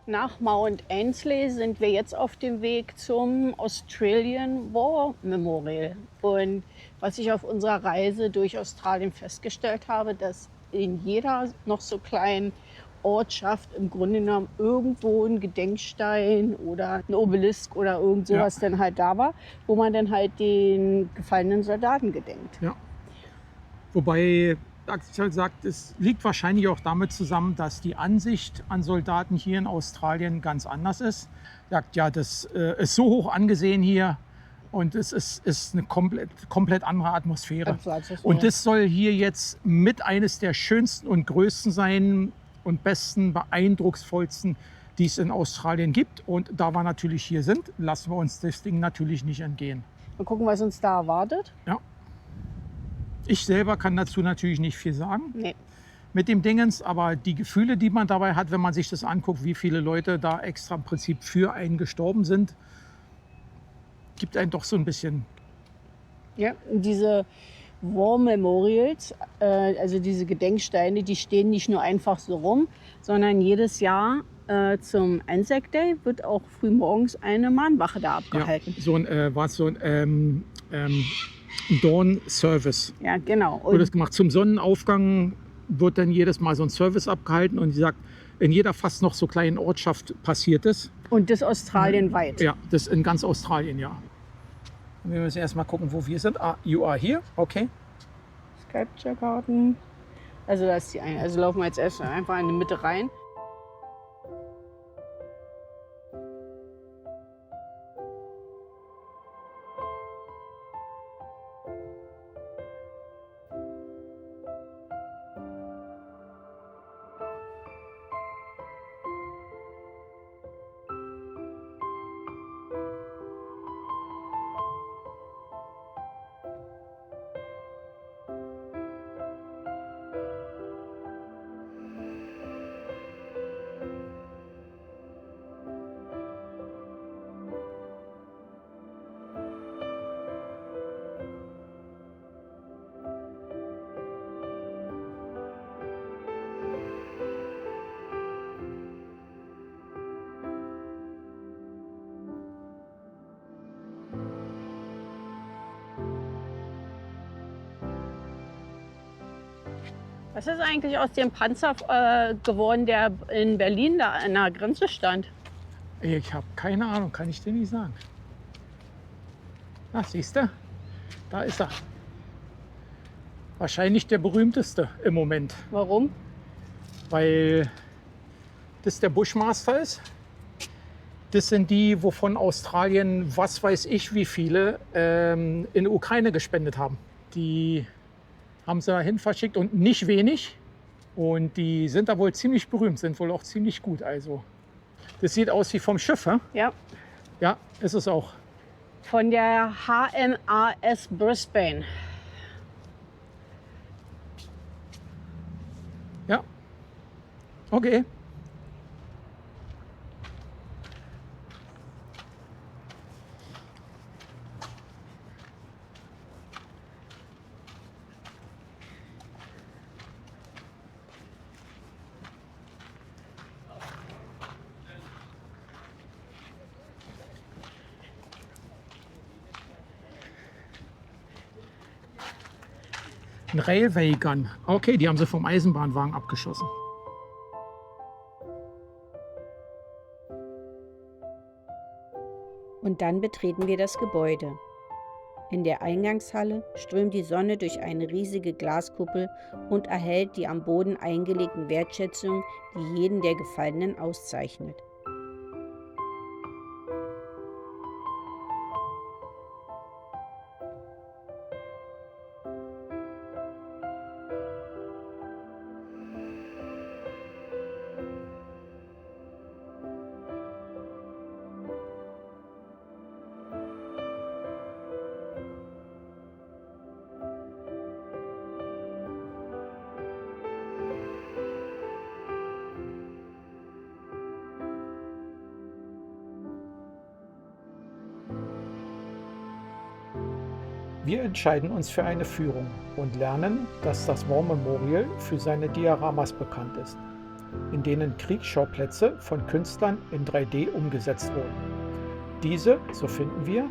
Nach Mount Ainslie sind wir jetzt auf dem Weg zum Australian War Memorial. Und was ich auf unserer Reise durch Australien festgestellt habe, dass in jeder noch so kleinen Ortschaft im Grunde genommen irgendwo ein Gedenkstein oder ein Obelisk oder irgend sowas dann halt da war, wo man dann halt den gefallenen Soldaten gedenkt. Ja. Wobei Axel sagt, es liegt wahrscheinlich auch damit zusammen, dass die Ansicht an Soldaten hier in Australien ganz anders ist. Er sagt, ja, das ist so hoch angesehen hier und es ist eine komplett andere Atmosphäre. Und das soll hier jetzt mit eines der schönsten und größten sein und besten, beeindrucksvollsten, die es in Australien gibt. Und da wir natürlich hier sind, lassen wir uns das Ding natürlich nicht entgehen. Mal gucken, was uns da erwartet. Ja. Ich selber kann dazu natürlich nicht viel sagen Nee. mit dem Dingens, aber die Gefühle, die man dabei hat, wenn man sich das anguckt, wie viele Leute da extra im Prinzip für einen gestorben sind, gibt einen doch so ein bisschen. Ja, diese War Memorials, also diese Gedenksteine, die stehen nicht nur einfach so rum, sondern jedes Jahr zum Anzac Day wird auch frühmorgens eine Mahnwache da abgehalten. Ja, so ein Dawn Service. Ja, genau. Wurde das gemacht. Zum Sonnenaufgang wird dann jedes Mal so ein Service abgehalten und sie sagt, in jeder fast noch so kleinen Ortschaft passiert es. Und das australienweit. Ja, das in ganz Australien, ja. Wir müssen erst mal gucken, wo wir sind. Ah, you are here, okay. Sculpture Garden. Also da ist die eine. Also laufen wir jetzt erst einfach in die Mitte rein. Was ist eigentlich aus dem Panzer geworden, der in Berlin da an der Grenze stand? Ich habe keine Ahnung, kann ich dir nicht sagen. Na, siehst du? Da ist er. Wahrscheinlich der berühmteste im Moment, Warum? weil das der Bushmaster ist. Das sind die, wovon Australien, was weiß ich, wie viele in die Ukraine gespendet haben. Die haben sie dahin verschickt und nicht wenig. Und die sind da wohl ziemlich berühmt, sind wohl auch ziemlich gut. Also, das sieht aus wie vom Schiff, hä? Ja. Ja, ist es auch. Von der HMAS Brisbane. Ja. Okay. Ein Railway Gun. Okay, die haben sie vom Eisenbahnwagen abgeschossen. Und dann betreten wir das Gebäude. In der Eingangshalle strömt die Sonne durch eine riesige Glaskuppel und erhält die am Boden eingelegten Wertschätzungen, die jeden der Gefallenen auszeichnet. Wir entscheiden uns für eine Führung und lernen, dass das War Memorial für seine Dioramas bekannt ist, in denen Kriegsschauplätze von Künstlern in 3D umgesetzt wurden. Diese, so finden wir,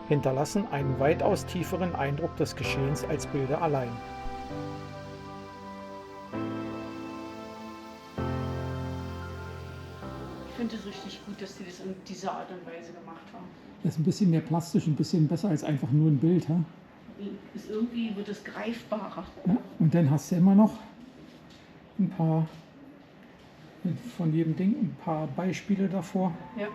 hinterlassen einen weitaus tieferen Eindruck des Geschehens als Bilder allein. Ich finde es richtig gut, dass sie das in dieser Art und Weise gemacht haben. Das ist ein bisschen mehr plastisch, ein bisschen besser als einfach nur ein Bild. Ja? Irgendwie wird es greifbarer. Ja, und dann hast du immer noch ein paar von jedem Ding, ein paar Beispiele davor. Ja.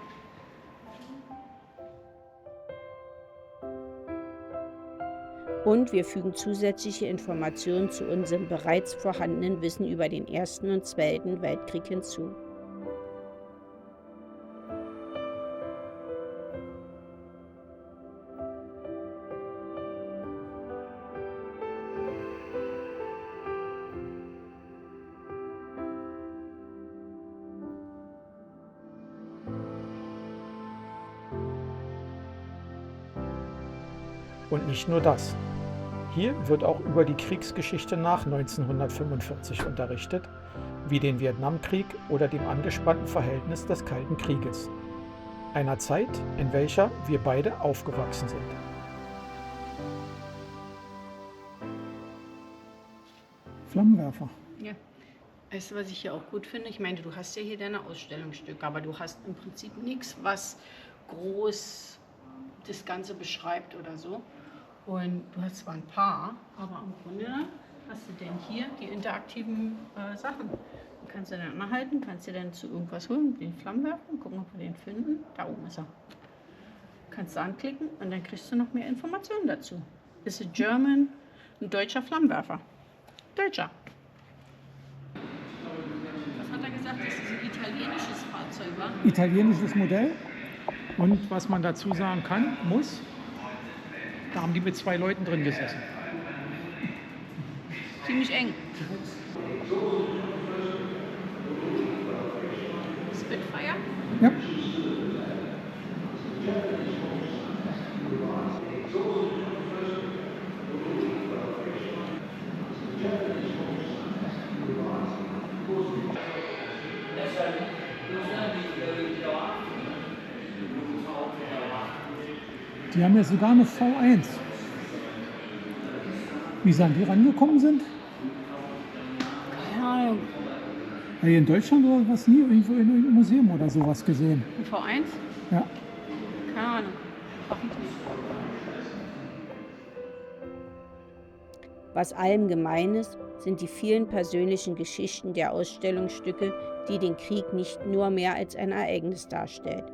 Und wir fügen zusätzliche Informationen zu unserem bereits vorhandenen Wissen über den Ersten und Zweiten Weltkrieg hinzu. Und nicht nur das. Hier wird auch über die Kriegsgeschichte nach 1945 unterrichtet, wie den Vietnamkrieg oder dem angespannten Verhältnis des Kalten Krieges. Einer Zeit, in welcher wir beide aufgewachsen sind. Flammenwerfer. Ja. Weißt du, was ich hier auch gut finde? Ich meine, du hast ja hier deine Ausstellungsstücke, aber du hast im Prinzip nichts, was groß das Ganze beschreibt oder so. Und du hast zwar ein paar, aber im Grunde hast du denn hier die interaktiven Sachen. Du kannst du dann anhalten, kannst dir dann zu irgendwas holen, den Flammenwerfer, gucken, ob wir den finden. Da oben ist er. Kannst du anklicken und dann kriegst du noch mehr Informationen dazu. Ist ein German, ein deutscher Flammenwerfer. Deutscher. Was hat er gesagt, dass das ein italienisches Fahrzeug war? Italienisches Modell. Und was man dazu sagen kann, muss, da haben die mit 2 Leuten drin gesessen. Ziemlich eng. Spitfire? Ja. Die haben ja sogar eine V1. Wie sagen die rangekommen sind? Keine Ahnung. Hier in Deutschland oder was nie irgendwo in irgendeinem Museum oder sowas gesehen. Ein V1? Ja. Keine Ahnung. Hoffentlich. Was allem gemein ist, sind die vielen persönlichen Geschichten der Ausstellungsstücke, die den Krieg nicht nur mehr als ein Ereignis darstellt.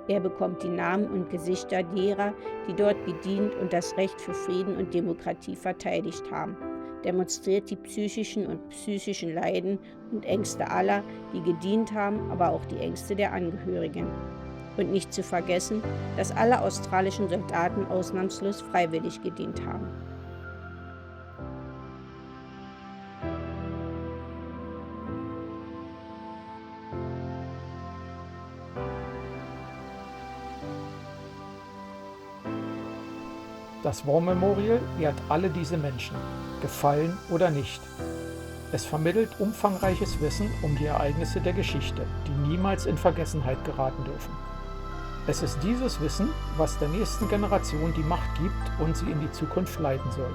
Er bekommt die Namen und Gesichter derer, die dort gedient und das Recht für Frieden und Demokratie verteidigt haben, demonstriert die psychischen und psychischen Leiden und Ängste aller, die gedient haben, aber auch die Ängste der Angehörigen. Und nicht zu vergessen, dass alle australischen Soldaten ausnahmslos freiwillig gedient haben. Das War Memorial ehrt alle diese Menschen, gefallen oder nicht. Es vermittelt umfangreiches Wissen um die Ereignisse der Geschichte, die niemals in Vergessenheit geraten dürfen. Es ist dieses Wissen, was der nächsten Generation die Macht gibt und sie in die Zukunft leiten soll.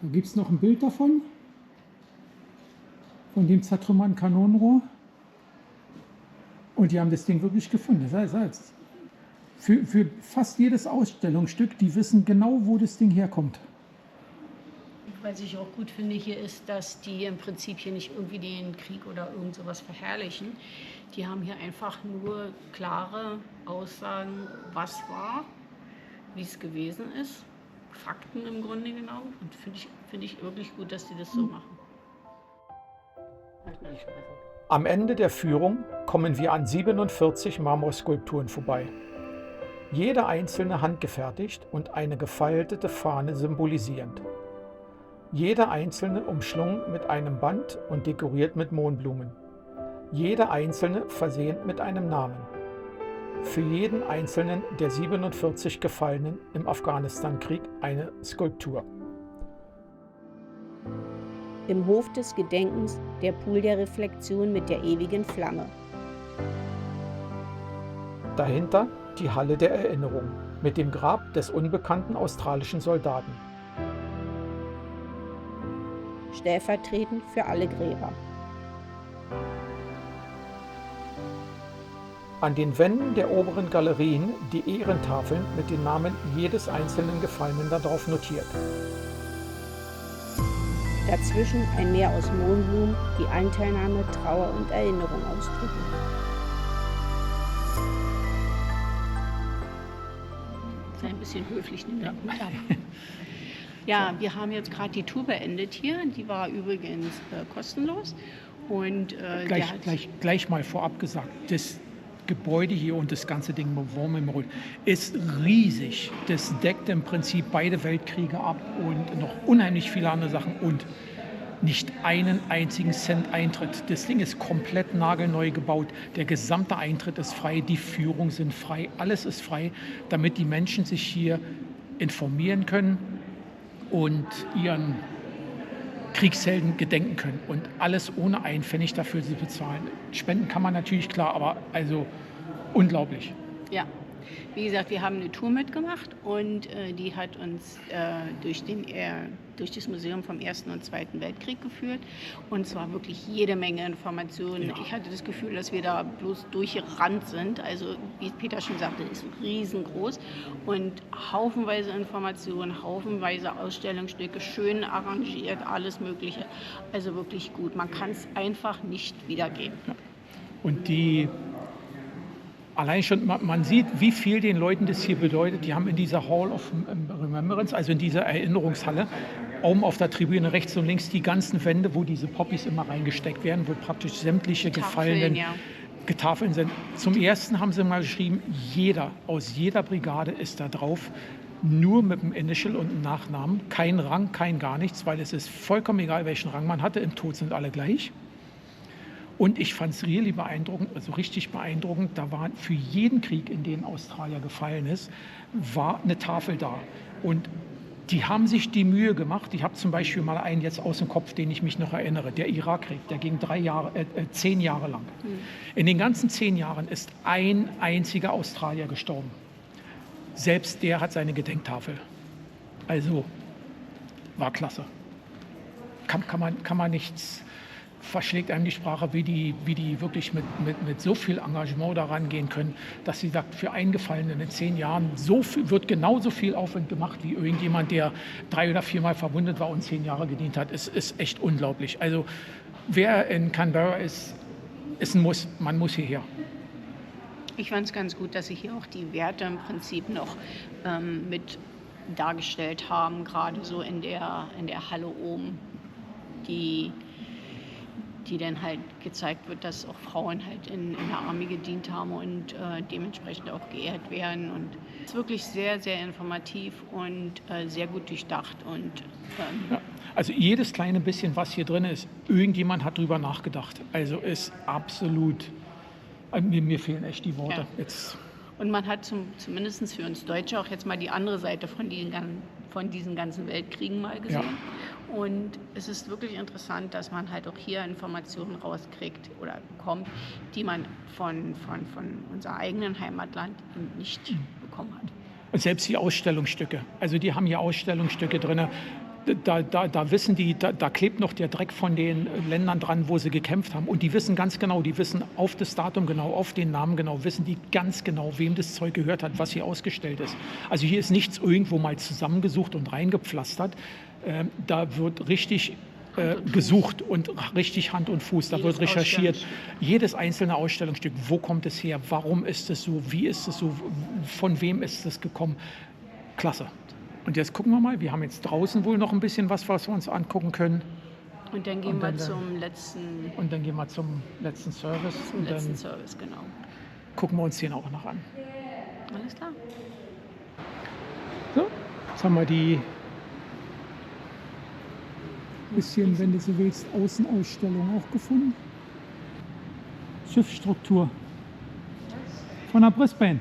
Da gibt es noch ein Bild davon, von dem zertrümmerten Kanonenrohr. Und die haben das Ding wirklich gefunden. Das heißt, für fast jedes Ausstellungsstück, die wissen genau, wo das Ding herkommt. Was ich auch gut finde hier ist, dass die im Prinzip hier nicht irgendwie den Krieg oder irgend sowas verherrlichen. Die haben hier einfach nur klare Aussagen, was war, wie es gewesen ist. Fakten im Grunde genommen. Und finde ich wirklich gut, dass die das so machen. Hab ich noch nicht vergessen. Am Ende der Führung kommen wir an 47 Marmorskulpturen vorbei. Jede einzelne handgefertigt und eine gefaltete Fahne symbolisierend. Jede einzelne umschlungen mit einem Band und dekoriert mit Mohnblumen. Jede einzelne versehen mit einem Namen. Für jeden einzelnen der 47 Gefallenen im Afghanistan-Krieg eine Skulptur. Im Hof des Gedenkens der Pool der Reflexion mit der ewigen Flamme. Dahinter die Halle der Erinnerung mit dem Grab des unbekannten australischen Soldaten. Stellvertretend für alle Gräber. An den Wänden der oberen Galerien die Ehrentafeln mit den Namen jedes einzelnen Gefallenen darauf notiert. Dazwischen ein Meer aus Mohnblumen, die Anteilnahme, Trauer und Erinnerung ausdrücken. Sei ein bisschen höflich, nimm den Hut ab. Ja, wir haben jetzt gerade die Tour beendet hier. Die war übrigens kostenlos. Und Gleich mal vorab gesagt, das Gebäude hier und das ganze Ding War Memorial ist riesig. Das deckt im Prinzip beide Weltkriege ab und noch unheimlich viele andere Sachen und nicht einen einzigen Cent Eintritt. Das Ding ist komplett nagelneu gebaut. Der gesamte Eintritt ist frei, die Führungen sind frei, alles ist frei, damit die Menschen sich hier informieren können und ihren Kriegshelden gedenken können und alles ohne einen Pfennig dafür zu bezahlen. Spenden kann man natürlich, klar, aber also unglaublich. ja, wie gesagt, wir haben eine Tour mitgemacht und die hat uns durch das Museum vom Ersten und Zweiten Weltkrieg geführt. Und zwar wirklich jede Menge Informationen. Ja. Ich hatte das Gefühl, dass wir da bloß durchgerannt sind. Also wie Peter schon sagte, ist riesengroß und haufenweise Informationen, haufenweise Ausstellungsstücke, schön arrangiert, alles Mögliche. Also wirklich gut. Man kann es einfach nicht wiedergeben. Ja. Und allein schon, man sieht, wie viel den Leuten das hier bedeutet. Die haben in dieser Hall of Remembrance, also in dieser Erinnerungshalle, oben auf der Tribüne rechts und links die ganzen Wände, wo diese Poppies immer reingesteckt werden, wo praktisch sämtliche gefallenen Tafeln sind. Zum Ersten haben sie mal geschrieben, jeder aus jeder Brigade ist da drauf, nur mit dem Initial und dem Nachnamen, kein Rang, kein gar nichts, weil es ist vollkommen egal, welchen Rang man hatte, im Tod sind alle gleich. Und ich fand es really beeindruckend, also richtig beeindruckend, da war für jeden Krieg, in den Australier gefallen ist, war eine Tafel da. Und die haben sich die Mühe gemacht. Ich habe zum Beispiel mal einen jetzt aus dem Kopf, den ich mich noch erinnere, der Irakkrieg, der ging 10 Jahre lang. In den ganzen 10 Jahren ist ein einziger Australier gestorben. Selbst der hat seine Gedenktafel. Also, war klasse. Kann man nichts... Verschlägt einem die Sprache, wie die wirklich mit so viel Engagement daran gehen können, dass sie sagt, für einen Gefallenen in 10 Jahren wird genauso viel Aufwand gemacht wie irgendjemand, der 3 oder 4 Mal verwundet war und 10 Jahre gedient hat. Es ist echt unglaublich. Also wer in Canberra ist ein Muss. Man muss hierher. Ich fand es ganz gut, dass sie hier auch die Werte im Prinzip noch mit dargestellt haben, gerade so in der Halle oben, die dann halt gezeigt wird, dass auch Frauen halt in der Armee gedient haben und dementsprechend auch geehrt werden. Und es ist wirklich sehr, sehr informativ und sehr gut durchdacht. Und, ja, also jedes kleine bisschen, was hier drin ist, irgendjemand hat drüber nachgedacht. Also ist absolut, mir fehlen echt die Worte. Ja. Jetzt. Und man hat zumindest für uns Deutsche auch jetzt mal die andere Seite von diesen ganzen Weltkriegen mal gesehen. Ja. Und es ist wirklich interessant, dass man halt auch hier Informationen rauskriegt oder bekommt, die man von unserem eigenen Heimatland nicht bekommen hat. Und selbst die Ausstellungsstücke, also die haben hier Ausstellungsstücke drin, da wissen die, da klebt noch der Dreck von den Ländern dran, wo sie gekämpft haben. Und die wissen ganz genau, die wissen auf das Datum genau, auf den Namen genau, wissen die ganz genau, wem das Zeug gehört hat, was hier ausgestellt ist. Also hier ist nichts irgendwo mal zusammengesucht und reingepflastert. Da wird richtig gesucht und richtig Hand und Fuß. Da wird recherchiert. Jedes einzelne Ausstellungsstück, wo kommt es her, warum ist es so, wie ist es so, von wem ist es gekommen. Klasse. Und jetzt gucken wir mal, wir haben jetzt draußen wohl noch ein bisschen was wir uns angucken können. Und dann gehen Und wir dann- zum letzten Service. Zum und letzten dann Service, genau. gucken wir uns den auch noch an. Alles klar. So, jetzt haben wir die bisschen, wenn du so willst, Außenausstellung auch gefunden. Schiffsstruktur von der Brisbane.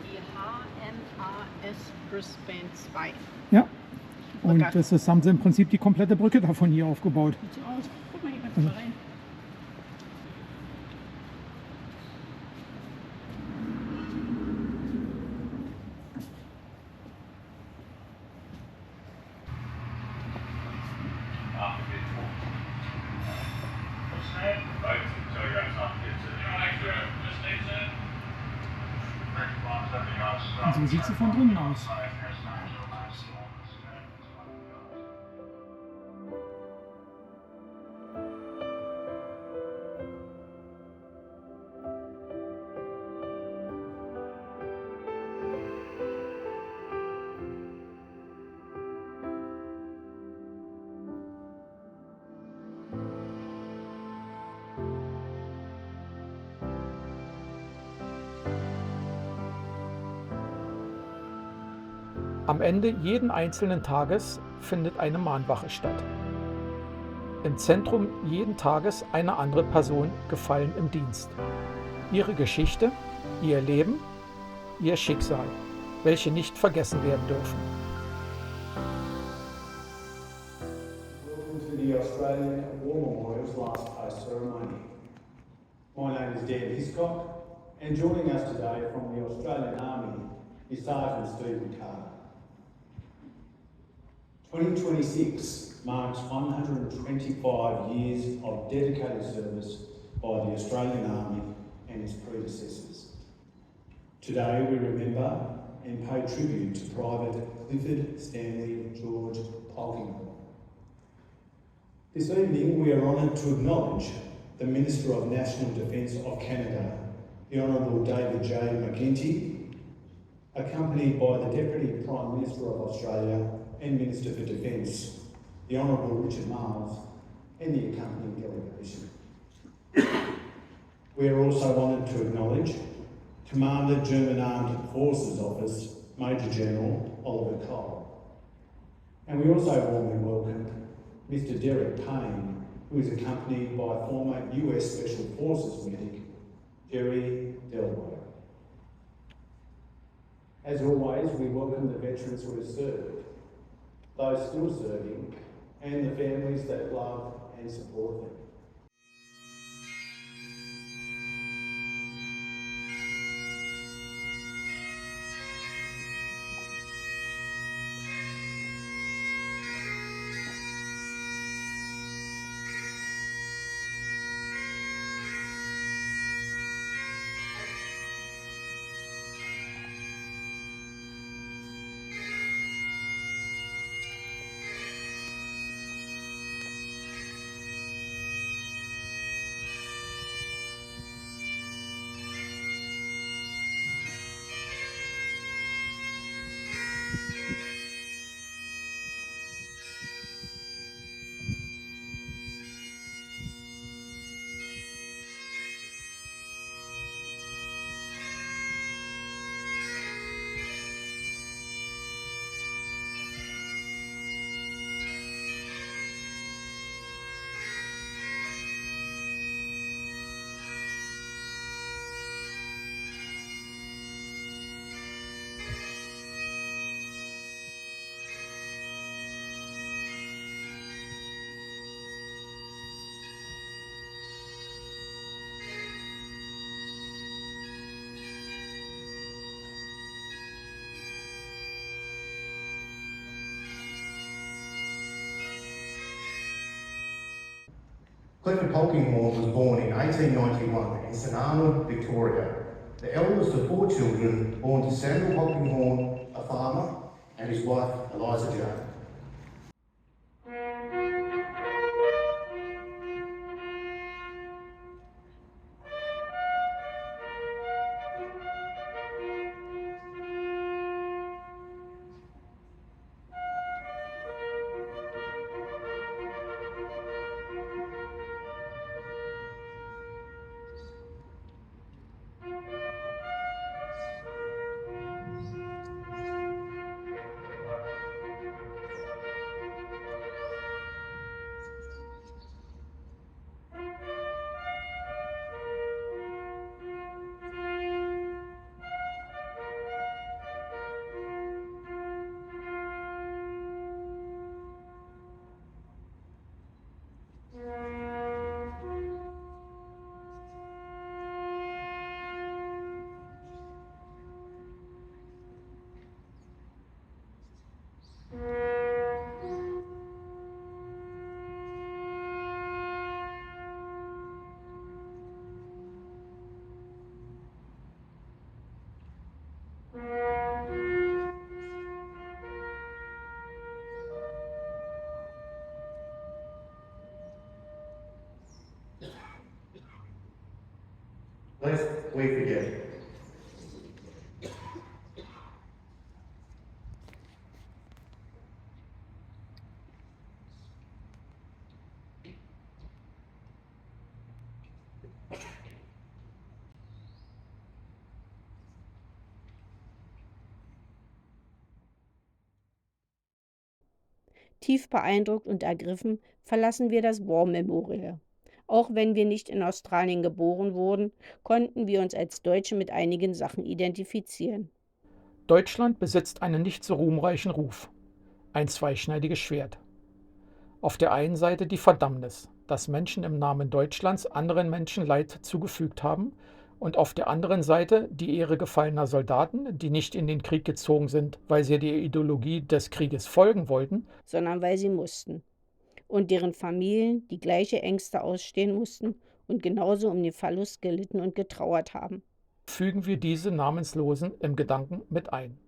Die HMAS Brisbane 2. Ja. Und Bagger. das haben sie im Prinzip die komplette Brücke davon hier aufgebaut. Sieht so aus. Guck mal, hier kannst du mal rein. Und so sieht sie von drinnen aus. Am Ende jeden einzelnen Tages findet eine Mahnwache statt. Im Zentrum jeden Tages eine andere Person gefallen im Dienst. Ihre Geschichte, ihr Leben, ihr Schicksal, welche nicht vergessen werden dürfen. Welcome to the Australian War Memorial's last post ceremony. My name is Dan Hiscock, and joining us today from the Australian Army is Sergeant Stephen Carter. 2026 marks 125 years of dedicated service by the Australian Army and its predecessors. Today we remember and pay tribute to Private Clifford Stanley George Polkinghorne. This evening we are honoured to acknowledge the Minister of National Defence of Canada, the Honourable David J. McGuinty, accompanied by the Deputy Prime Minister of Australia and Minister for Defence, the Honourable Richard Marles, and the accompanying delegation. We are also honoured to acknowledge Commander German Armed Forces Office, Major General Oliver Cole. And we also warmly welcome Mr. Derek Payne, who is accompanied by former US Special Forces medic Jerry Delway. As always, we welcome the veterans who have served, those still serving, and the families that love and support them. Clifford Polkinghorne was born in 1891 in St Arnold, Victoria, the eldest of 4 children born to Samuel Polkinghorne, a farmer, and his wife Eliza Jane. lest we forget. Tief beeindruckt und ergriffen verlassen wir das War Memorial. Auch wenn wir nicht in Australien geboren wurden, konnten wir uns als Deutsche mit einigen Sachen identifizieren. Deutschland besitzt einen nicht so ruhmreichen Ruf. Ein zweischneidiges Schwert. Auf der einen Seite die Verdammnis, dass Menschen im Namen Deutschlands anderen Menschen Leid zugefügt haben, und auf der anderen Seite die Ehre gefallener Soldaten, die nicht in den Krieg gezogen sind, weil sie der Ideologie des Krieges folgen wollten, Sondern weil sie mussten. Und deren Familien die gleiche Ängste ausstehen mussten und genauso um den Verlust gelitten und getrauert haben. fügen wir diese Namenslosen im Gedanken mit ein.